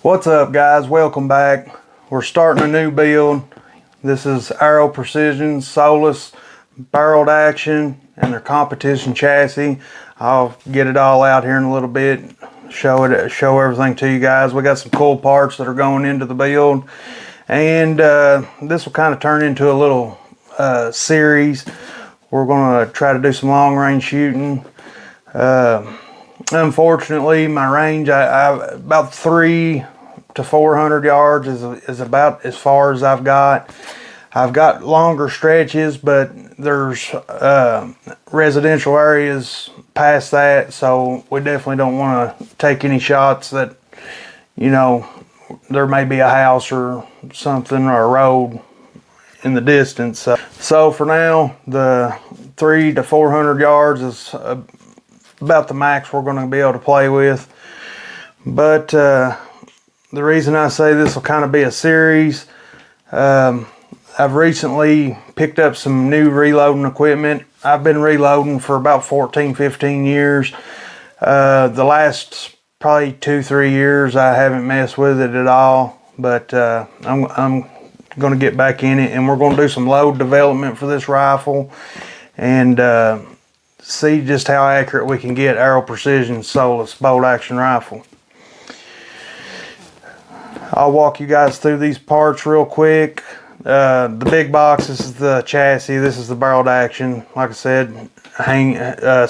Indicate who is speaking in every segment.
Speaker 1: What's up, guys? Welcome back. We're starting a new build. This is Aero Precision Solos barreled action and their competition chassis. I'll get it all out here in a little bit, show everything to you guys. We got some cool parts that are going into the build, and this will kind of turn into a little series. We're going to try to do some long range shooting. Unfortunately, my range, I about 300 to 400 yards is about as far as I've got. I've got longer stretches, but there's residential areas past that, so we definitely don't want to take any shots that, you know, there may be a house or something or a road in the distance. So for now, the 300 to 400 yards is about the max we're going to be able to play with. But the reason I say this will kind of be a series, I've recently picked up some new reloading equipment. I've been reloading for about 14-15 years. The last probably 2-3 years I haven't messed with it at all, but I'm going to get back in it, and we're going to do some load development for this rifle and see just how accurate we can get Aero Precision Solos bolt action rifle. I'll walk you guys through these parts real quick. The big box, this is the chassis, this is the barreled action. Like I said,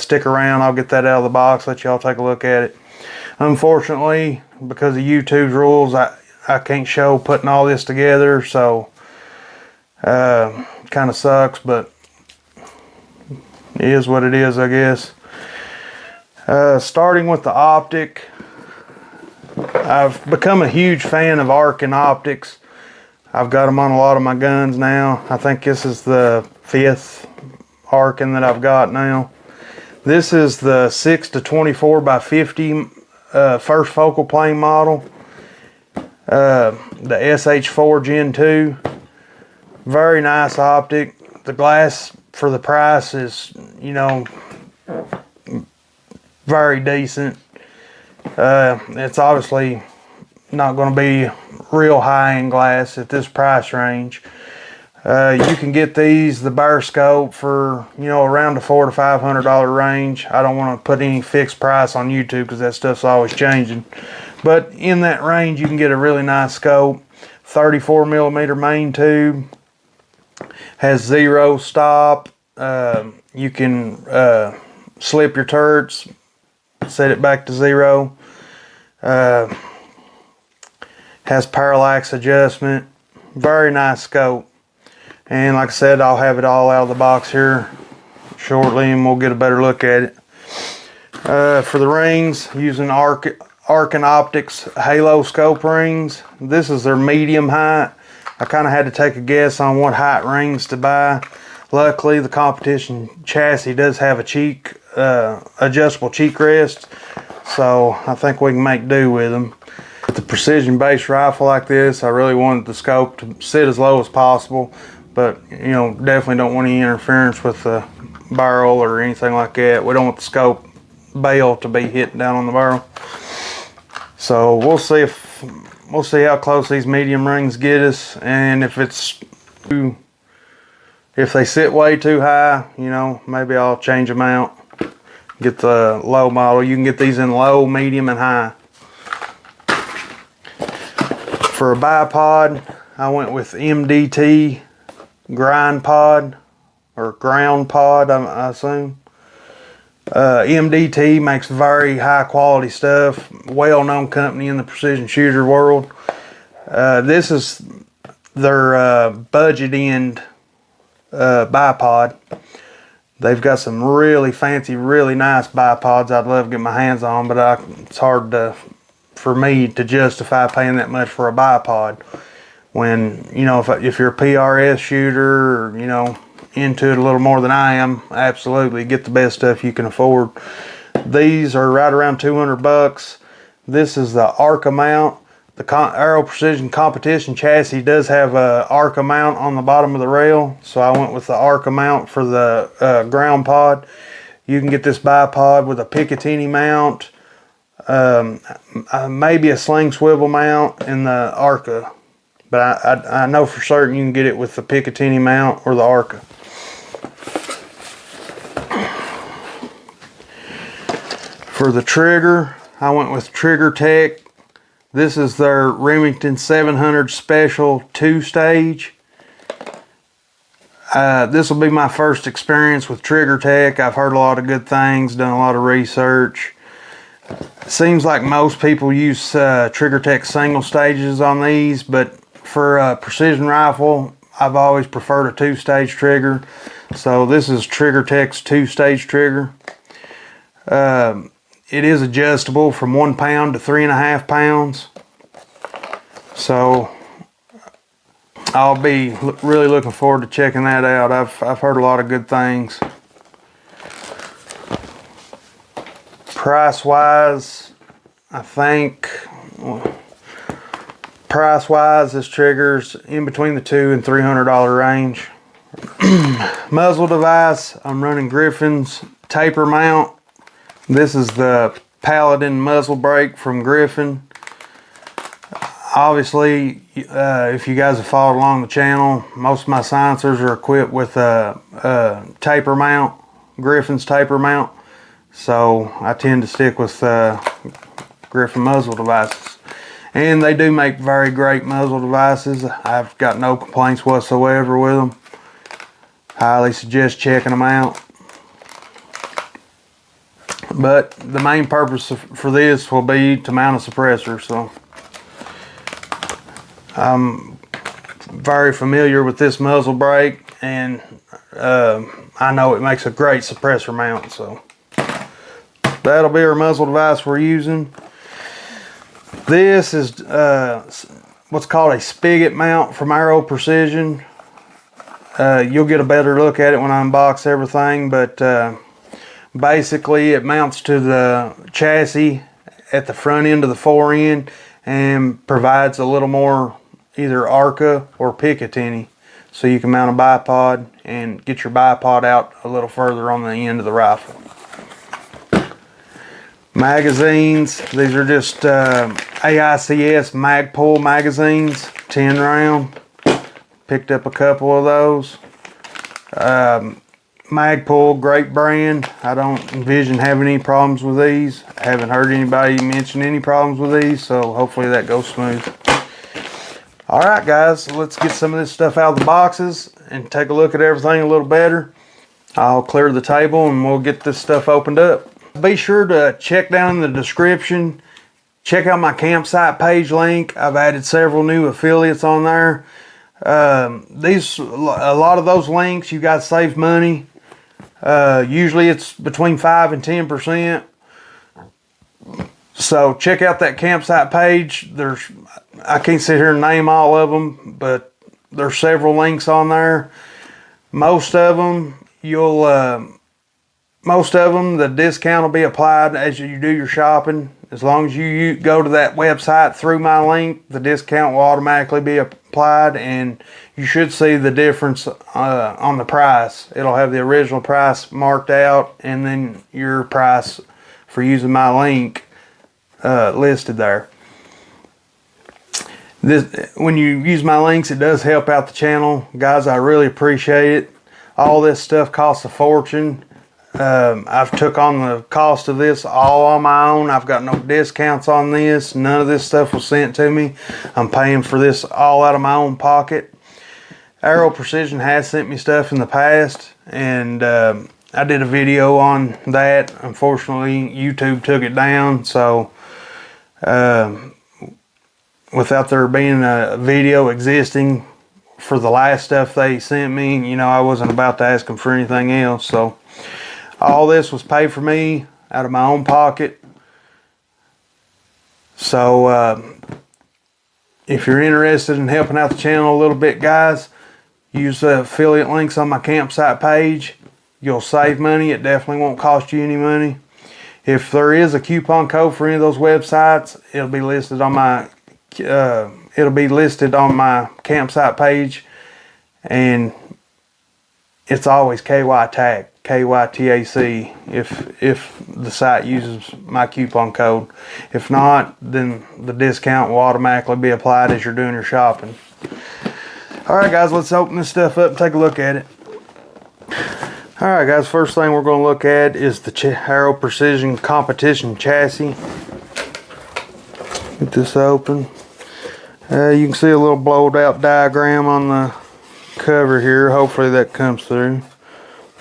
Speaker 1: stick around, I'll get that out of the box, let y'all take a look at it. Unfortunately, because of YouTube's rules, I can't show putting all this together, so kind of sucks, but it is what it is, I guess. Starting with the optic, I've become a huge fan of Arken optics. I've got them on a lot of my guns now. I think this is the 5th Arken that I've got now. This is the 6 to 24 by 50 first focal plane model. The SH4 Gen 2. Very nice optic. The glass for the price is, you know, very decent. It's obviously not going to be real high-end glass at this price range. You can get these, the bar scope, for, you know, around the $400 to $500 range. I don't want to put any fixed price on YouTube because that stuff's always changing. But in that range, you can get a really nice scope. 34 millimeter main tube. Has 0 stop. You can slip your turrets, set it back to 0. Has parallax adjustment. Very nice scope. And like I said, I'll have it all out of the box here shortly, and we'll get a better look at it. For the rings, using Arken Optics Halo scope rings. This is their medium height. I kind of had to take a guess on what height rings to buy. Luckily, the competition chassis does have a cheek adjustable cheek rest, so I think we can make do with them. With the precision based rifle like this, I really wanted the scope to sit as low as possible, but you know, definitely don't want any interference with the barrel or anything like that. We don't want the scope bail to be hitting down on the barrel. So we'll see how close these medium rings get us, and if they sit way too high, you know, maybe I'll change them out. Get the low model. You can get these in low, medium, and high. For a bipod, I went with MDT GRND Pod, or ground pod, I assume. MDT makes very high quality stuff. Well-known company in the precision shooter world. This is their budget end bipod. They've got some really fancy, really nice bipods I'd love to get my hands on, but it's hard for me to justify paying that much for a bipod. When, you know, if you're a PRS shooter, or, you know, into it a little more than I am, absolutely get the best stuff you can afford. These are right around 200 bucks. This is the Arken mount. The Aero Precision competition chassis does have a Arken mount on the bottom of the rail, so I went with the Arken mount for the ground pod. You can get this bipod with a Picatinny mount, maybe a sling swivel mount and the Arca, but I know for certain you can get it with the Picatinny mount or the Arca. For the trigger, I went with Triggertech. This is their Remington 700 Special 2-stage. This will be my first experience with Triggertech. I've heard a lot of good things, done a lot of research. It seems like most people use Triggertech single stages on these, but for a precision rifle, I've always preferred a 2-stage trigger. So this is Triggertech's 2-stage trigger. It is adjustable from 1 pound to 3.5 pounds. So I'll be really looking forward to checking that out. I've heard a lot of good things. Price wise, I think price wise this trigger's in between the $200 and $300 range. Muzzle device, I'm running Griffin's taper mount. This is the Paladin muzzle brake from Griffin. Obviously, if you guys have followed along the channel, most of my silencers are equipped with a taper mount, Griffin's taper mount. So I tend to stick with Griffin muzzle devices. And they do make very great muzzle devices. I've got no complaints whatsoever with them. Highly suggest checking them out. But the main purpose for this will be to mount a suppressor. So I'm very familiar with this muzzle brake, and I know it makes a great suppressor mount. So that'll be our muzzle device we're using. This is what's called a spigot mount from Aero Precision. You'll get a better look at it when I unbox everything, but basically it mounts to the chassis at the front end of the fore end and provides a little more either Arca or Picatinny, so you can mount a bipod and get your bipod out a little further on the end of the rifle. Magazines, these are just AICS Magpul magazines, 10 round. Picked up a couple of those. Magpul, great brand. I don't envision having any problems with these. I haven't heard anybody mention any problems with these, so hopefully that goes smooth. Alright guys, let's get some of this stuff out of the boxes and take a look at everything a little better. I'll clear the table and we'll get this stuff opened up. Be sure to check down in the description. Check out my campsite page link. I've added several new affiliates on there. A lot of those links, you guys save money. Usually it's between 5 and 10%. So check out that campsite page. I can't sit here and name all of them, but there's several links on there. Most of them, the discount will be applied as you do your shopping. As long as you go to that website through my link, the discount will automatically be applied, and you should see the difference on the price. It'll have the original price marked out, and then your price for using my link listed there. When you use my links, it does help out the channel. Guys, I really appreciate it. All this stuff costs a fortune. I've took on the cost of this all on my own. I've got no discounts on this. None of this stuff was sent to me. I'm paying for this all out of my own pocket. Aero Precision has sent me stuff in the past, and I did a video on that. Unfortunately, YouTube took it down, so without there being a video existing for the last stuff they sent me, you know, I wasn't about to ask them for anything else. So all this was paid for me out of my own pocket. So if you're interested in helping out the channel a little bit, guys, use the affiliate links on my campsite page. You'll save money. It definitely won't cost you any money. If there is a coupon code for any of those websites, it'll be listed on my campsite page, and it's always KY tag. KYTAC if the site uses my coupon code. If not, then the discount will automatically be applied as you're doing your shopping. Alright guys, let's open this stuff up and take a look at it. Alright guys, first thing we're going to look at is the Aero Precision Competition chassis. Get this open. You can see a little blowed out diagram on the cover here. Hopefully that comes through.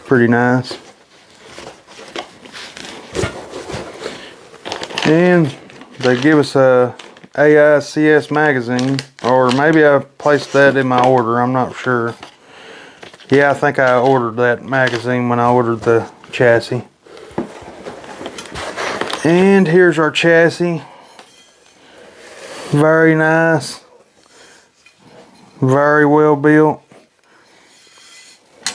Speaker 1: Pretty nice. And they give us a AICS magazine, or maybe I placed that in my order, I'm not sure. Yeah, I think I ordered that magazine when I ordered the chassis. And here's our chassis. Very nice. Very well built.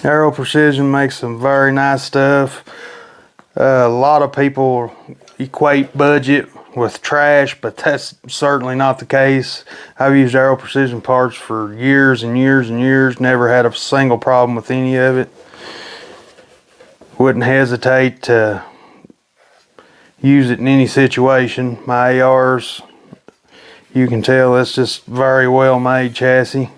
Speaker 1: Aero Precision makes some very nice stuff. A lot of people equate budget with trash, but that's certainly not the case. I've used Aero Precision parts for years and years and years, never had a single problem with any of it. Wouldn't hesitate to use it in any situation. My ARs, you can tell it's just very well made chassis.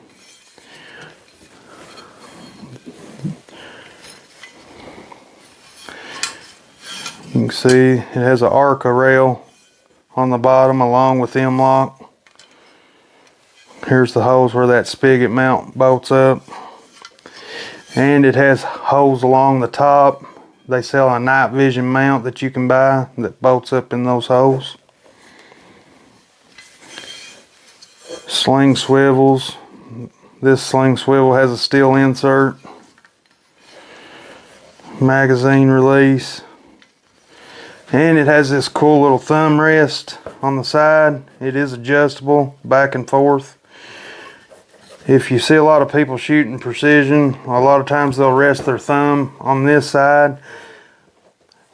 Speaker 1: You can see it has an Arken rail on the bottom along with the M-lock. Here's the holes where that spigot mount bolts up. And it has holes along the top. They sell a night vision mount that you can buy that bolts up in those holes. Sling swivels. This sling swivel has a steel insert. Magazine release. And it has this cool little thumb rest on the side. It is adjustable back and forth. If you see a lot of people shooting precision, a lot of times they'll rest their thumb on this side.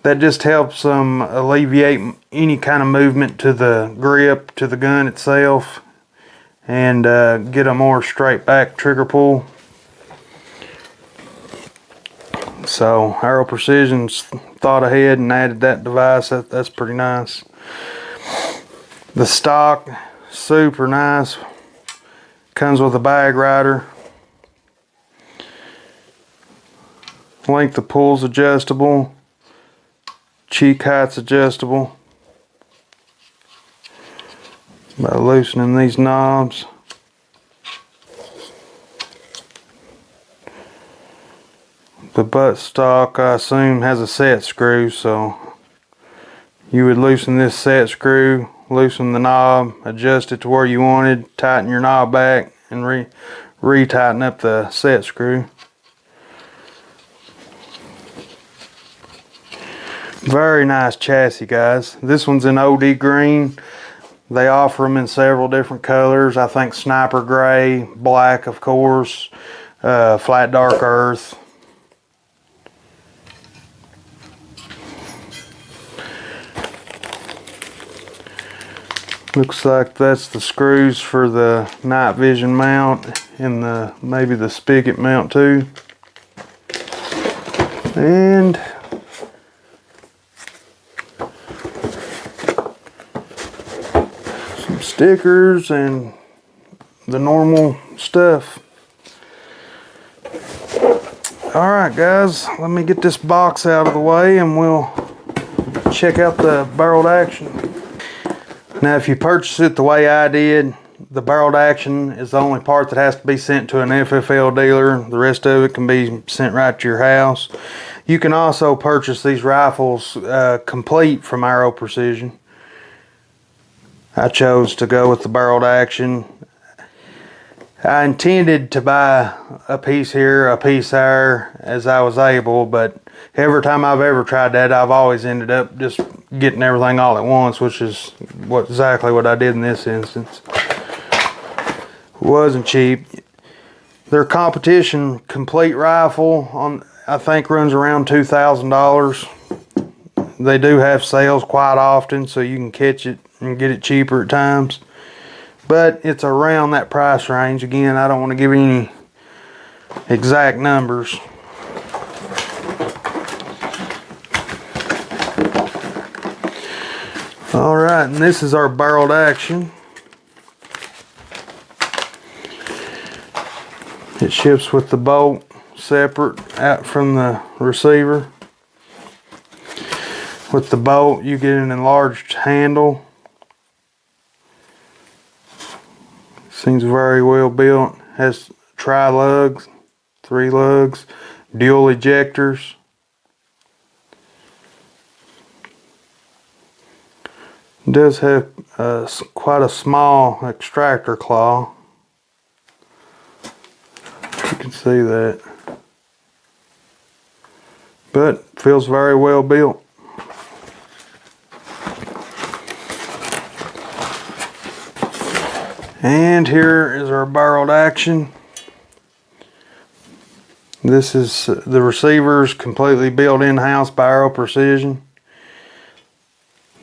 Speaker 1: That just helps them alleviate any kind of movement to the grip, to the gun itself, and get a more straight back trigger pull. So Aero Precision's thought ahead and added that device. That's pretty nice. The stock, super nice. Comes with a bag rider. Length of pull's adjustable. Cheek height's adjustable. By loosening these knobs. The butt stock, I assume, has a set screw, so you would loosen this set screw, loosen the knob, adjust it to where you wanted, tighten your knob back, and re-tighten up the set screw. Very nice chassis, guys. This one's in OD green. They offer them in several different colors. I think sniper gray, black, of course, flat dark earth. Looks like that's the screws for the night vision mount and maybe the spigot mount too. And some stickers and the normal stuff. Alright guys, let me get this box out of the way and we'll check out the barreled action. Now if you purchase it the way I did, the barreled action is the only part that has to be sent to an FFL dealer. The rest of it can be sent right to your house. You can also purchase these rifles complete from Aero Precision. I chose to go with the barreled action. I intended to buy a piece here, a piece there as I was able, but every time I've ever tried that, I've always ended up just getting everything all at once, which is exactly what I did in this instance. Wasn't cheap. Their competition complete rifle I think runs around $2,000. They do have sales quite often, so you can catch it and get it cheaper at times. But it's around that price range. Again, I don't want to give any exact numbers. Alright, and this is our barreled action. It ships with the bolt separate out from the receiver. With the bolt you get an enlarged handle. Seems very well built. Has tri-lugs, 3 lugs, dual ejectors. It does have quite a small extractor claw. You can see that. But feels very well built. And here is our barreled action. This is the receivers completely built in-house by Aero Precision.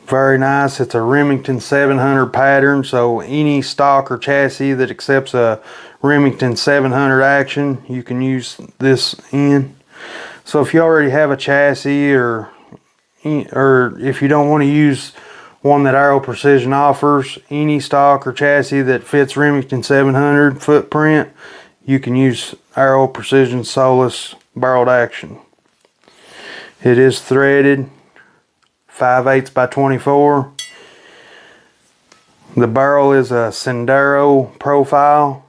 Speaker 1: Very nice. It's a Remington 700 pattern, so any stock or chassis that accepts a Remington 700 action, you can use this in. So if you already have a chassis or if you don't want to use one that Aero Precision offers, any stock or chassis that fits Remington 700 footprint, you can use Aero Precision Solos barreled action. It is threaded 5/8 by 24. The barrel is a Sendero profile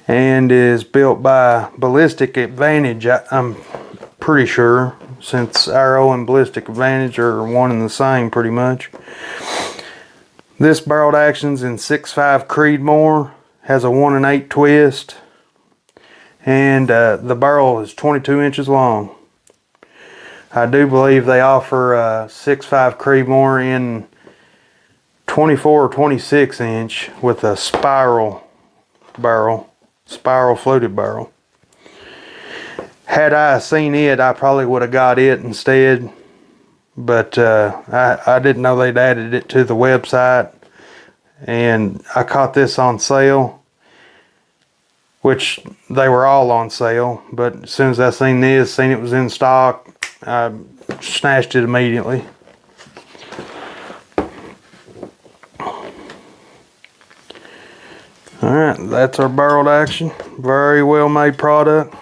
Speaker 1: and is built by Ballistic Advantage, I'm pretty sure, since Aero and Ballistic Advantage are one and the same pretty much. This barreled action's in 6.5 Creedmoor, has a 1 1/8 twist, and the barrel is 22 inches long. I do believe they offer 6.5 Creedmoor in 24 or 26 inch with a spiral barrel, spiral fluted barrel. Had I seen it, I probably would have got it instead, but I didn't know they'd added it to the website, and I caught this on sale, which they were all on sale, but as soon as I seen this, seen it was in stock, I snatched it immediately. Alright, that's our barreled action. Very well made product.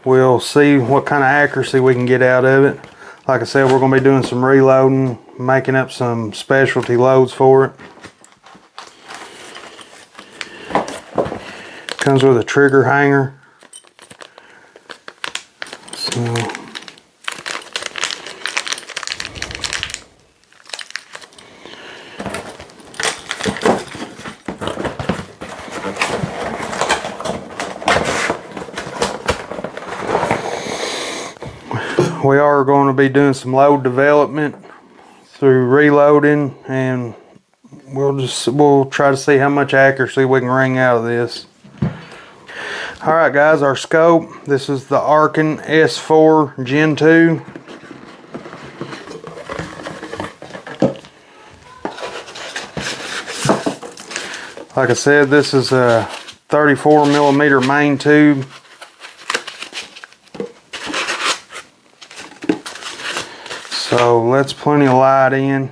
Speaker 1: We'll see what kind of accuracy we can get out of it. Like I said, we're going to be doing some reloading, making up some specialty loads for it. Comes with a trigger hanger. So we are going to be doing some load development through reloading, and we'll try to see how much accuracy we can wring out of this. Alright guys, our scope. This is the Arken S4 Gen 2. Like I said, this is a 34mm main tube. So let's plenty of light in.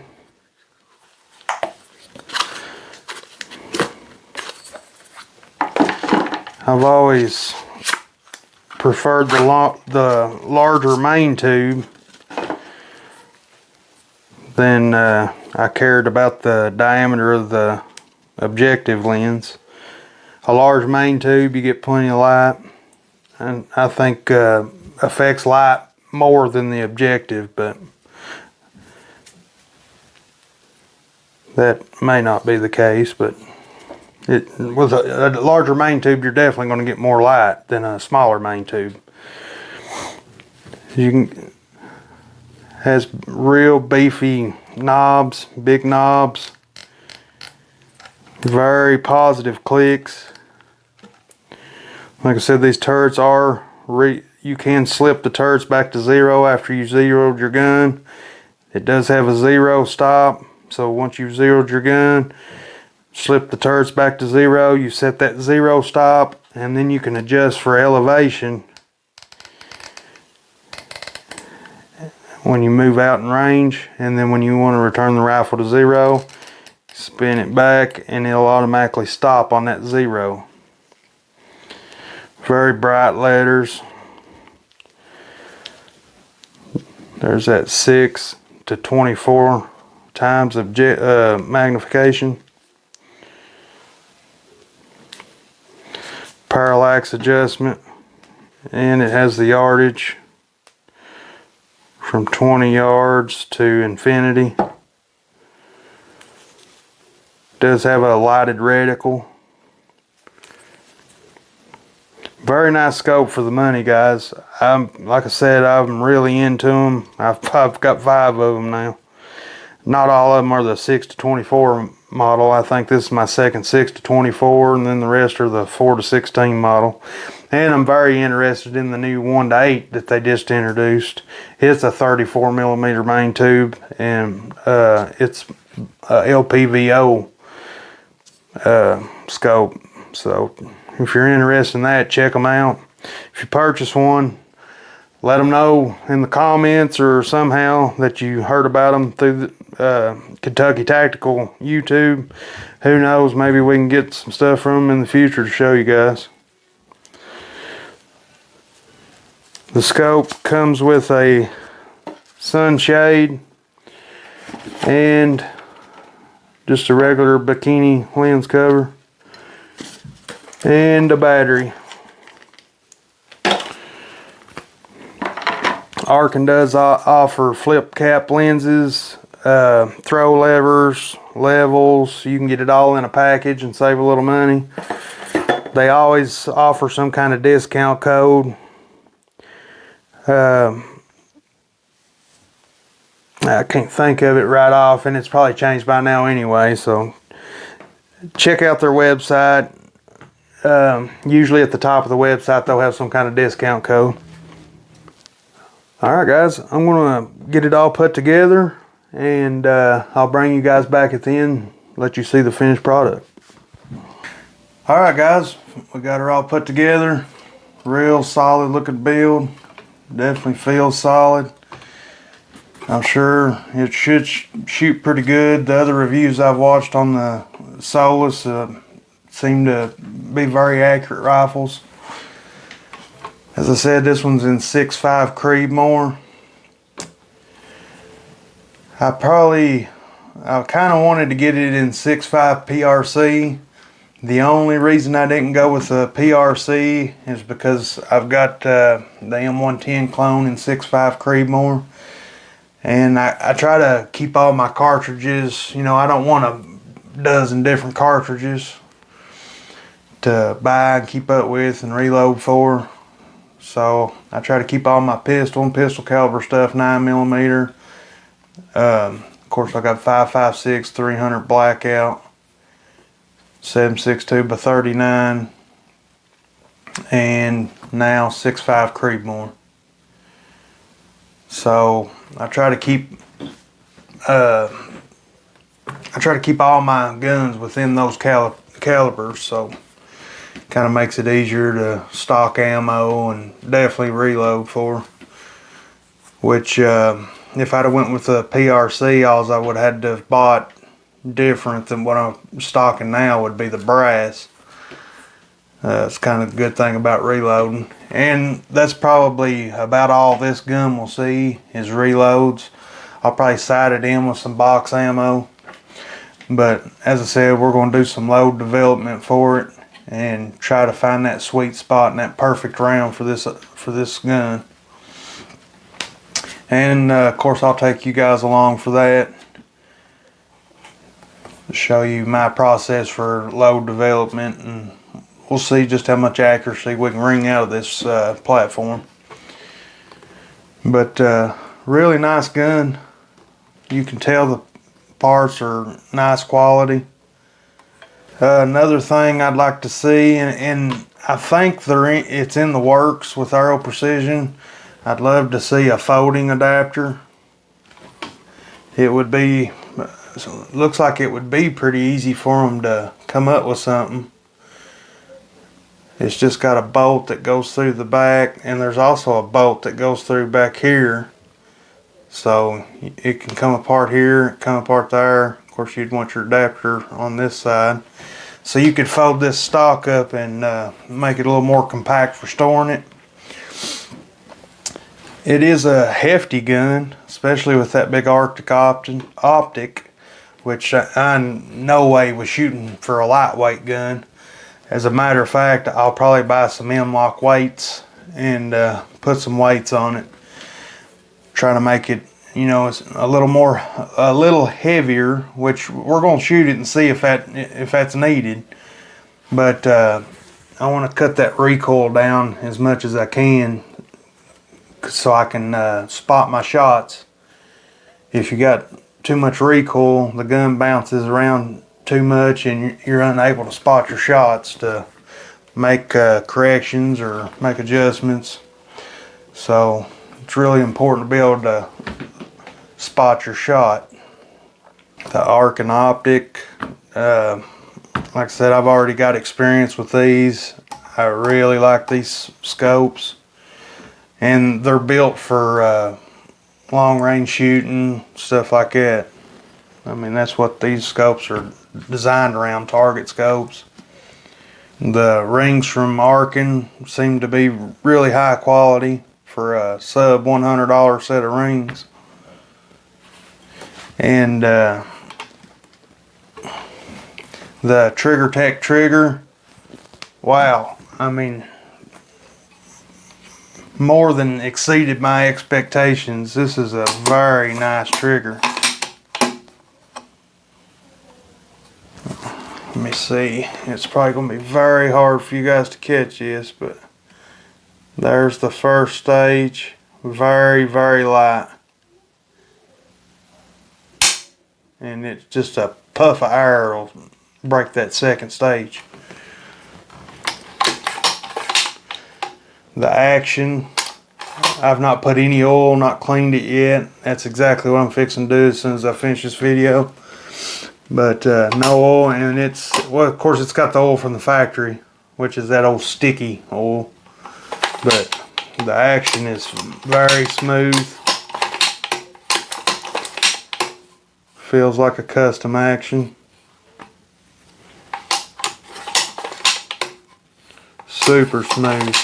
Speaker 1: I've always preferred the larger main tube than I cared about the diameter of the objective lens. A large main tube, you get plenty of light, and I think affects light more than the objective, but that may not be the case. But with a larger main tube, you're definitely going to get more light than a smaller main tube. Has real beefy knobs, big knobs, very positive clicks. Like I said, these turrets are you can slip the turrets back to zero after you zeroed your gun. It does have a zero stop, so once you've zeroed your gun, slip the turrets back to zero, you set that zero stop, and then you can adjust for elevation when you move out in range, and then when you want to return the rifle to 0, spin it back and it'll automatically stop on that 0. Very bright letters. There's that 6 to 24 times of magnification. Parallax adjustment, and it has the yardage from 20 yards to infinity. Does have a lighted reticle. Very nice scope for the money, guys. Like I said, I'm really into them. I've got 5 of them now. Not all of them are the 6 to 24 model. I think this is my second 6 to 24, and then the rest are the 4 to 16 model. And I'm very interested in the new 1 to 8 that they just introduced. It's a 34 millimeter main tube, and it's a LPVO scope. So if you're interested in that, check them out. If you purchase one, let them know in the comments or somehow that you heard about them through the Kentucky Tactical YouTube. Who knows, maybe we can get some stuff from them in the future to show you guys. The scope comes with a sunshade and just a regular bikini lens cover and a battery. Arken does offer flip cap lenses, throw levers, levels. You can get it all in a package and save a little money. They always offer some kind of discount code. I can't think of it right off, and it's probably changed by now anyway, so check out their website. Usually at the top of the website they'll have some kind of discount code. Alright guys, I'm going to get it all put together, and I'll bring you guys back at the end, let you see the finished product. Alright guys, we got her all put together. Real solid looking build. Definitely feels solid. I'm sure it should shoot pretty good. The other reviews I've watched on the Solos seem to be very accurate rifles. As I said, this one's in 6.5 Creedmoor. I kind of wanted to get it in 6.5 PRC. The only reason I didn't go with the PRC is because I've got the M110 clone in 6.5 Creedmoor. And I try to keep all my cartridges, you know, I don't want a dozen different cartridges to buy and keep up with and reload for. So I try to keep all my pistol and pistol caliber stuff 9mm. Of course I got 5.56 300 blackout, 7.62 by 39, and now 6.5 Creedmoor. So I try to keep all my guns within those calibers, so kind of makes it easier to stock ammo and definitely reload for. Which if I'd have went with the PRC, all I would have had to have bought different than what I'm stocking now would be the brass. It's kind of a good thing about reloading, and that's probably about all this gun will see is reloads. I'll probably side it in with some box ammo, but as I said, we're going to do some load development for it and try to find that sweet spot and that perfect round for this gun. And of course I'll take you guys along for that, to show you my process for load development, and we'll see just how much accuracy we can wring out of this platform. But really nice gun. You can tell the parts are nice quality. Another thing I'd like to see, and I think it's in the works with Aero Precision, I'd love to see a folding adapter. It would be, looks like it would be pretty easy for them to come up with something. It's just got a bolt that goes through the back, and there's also a bolt that goes through back here So it can come apart here, come apart there. Of course, you'd want your adapter on this side. So you could fold this stock up and make it a little more compact for storing it. It is a hefty gun, especially with that big Arctic optic, which I in no way was shooting for a lightweight gun. As a matter of fact, I'll probably buy some M-LOK weights and put some weights on it. Try to make it, you know, it's a little heavier, which we're gonna shoot it and see if that's needed. But I want to cut that recoil down as much as I can, so I can spot my shots. If you got too much recoil, the gun bounces around too much and you're unable to spot your shots to make corrections or make adjustments. So it's really important to be able to spot your shot. The Arken optic, like I said, I've already got experience with these. I really like these scopes, and they're built for long range shooting, stuff like that. I mean, that's what these scopes are designed around, target scopes. The rings from Arken seem to be really high quality for a sub $100 set of rings. And the Triggertech trigger, wow, I mean, more than exceeded my expectations. This is a very nice trigger. Let me see, it's probably going to be very hard for you guys to catch this, but there's the first stage, very, very light. And it's just a puff of air will break that second stage. The action, I've not put any oil, not cleaned it yet. That's exactly what I'm fixing to do as soon as I finish this video. But no oil, and it's, well, of course it's got the oil from the factory, which is that old sticky oil. But the action is very smooth. Feels like a custom action. Super smooth.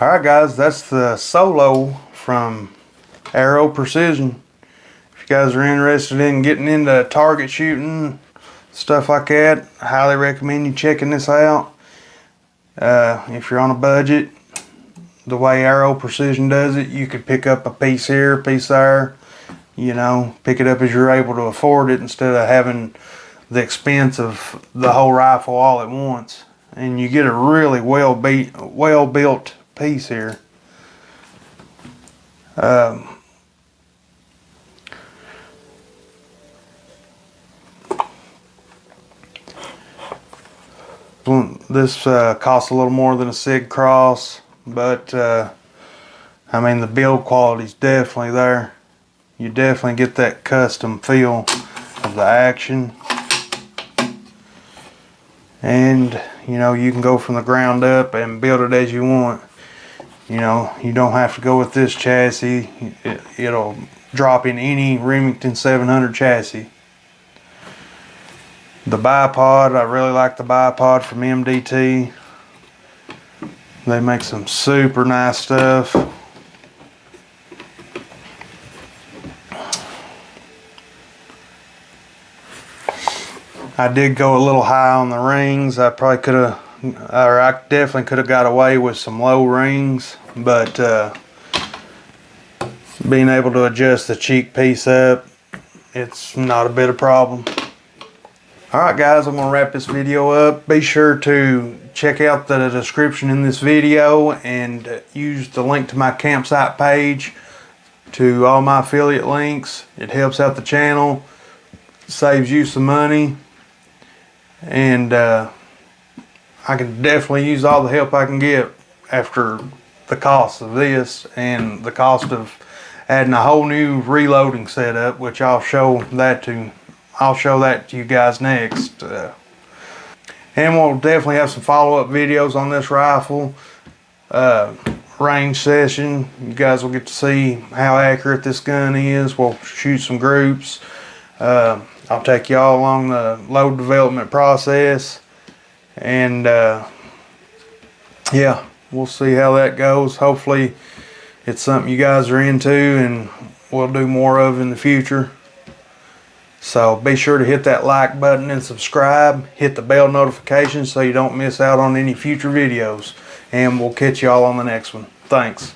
Speaker 1: Alright guys, that's the Solo from Aero Precision. If you guys are interested in getting into target shooting, stuff like that, I highly recommend you checking this out. If you're on a budget, the way Aero Precision does it, you could pick up a piece here, a piece there, you know, pick it up as you're able to afford it instead of having the expense of the whole rifle all at once. And you get a really well built piece here. This costs a little more than a Sig Cross, but I mean, the build quality is definitely there. You definitely get that custom feel of the action, and you know, you can go from the ground up and build it as you want. You know, you don't have to go with this chassis. It'll drop in any Remington 700 chassis. The bipod, I really like the bipod from MDT. They make some super nice stuff. I did go a little high on the rings. I probably could have, or I definitely could have got away with some low rings, but being able to adjust the cheek piece up, it's not a bit of problem. Alright guys, I'm going to wrap this video up. Be sure to check out the description in this video and use the link to my campsite page to all my affiliate links. It helps out the channel, saves you some money, and I can definitely use all the help I can get after the cost of this and the cost of adding a whole new reloading setup, which I'll show that to you guys next. And we'll definitely have some follow-up videos on this rifle. Range session, you guys will get to see how accurate this gun is. We'll shoot some groups. I'll take y'all along the load development process, and yeah, we'll see how that goes. Hopefully it's something you guys are into and we'll do more of in the future. So be sure to hit that like button and subscribe. Hit the bell notification so you don't miss out on any future videos. And we'll catch y'all on the next one. Thanks.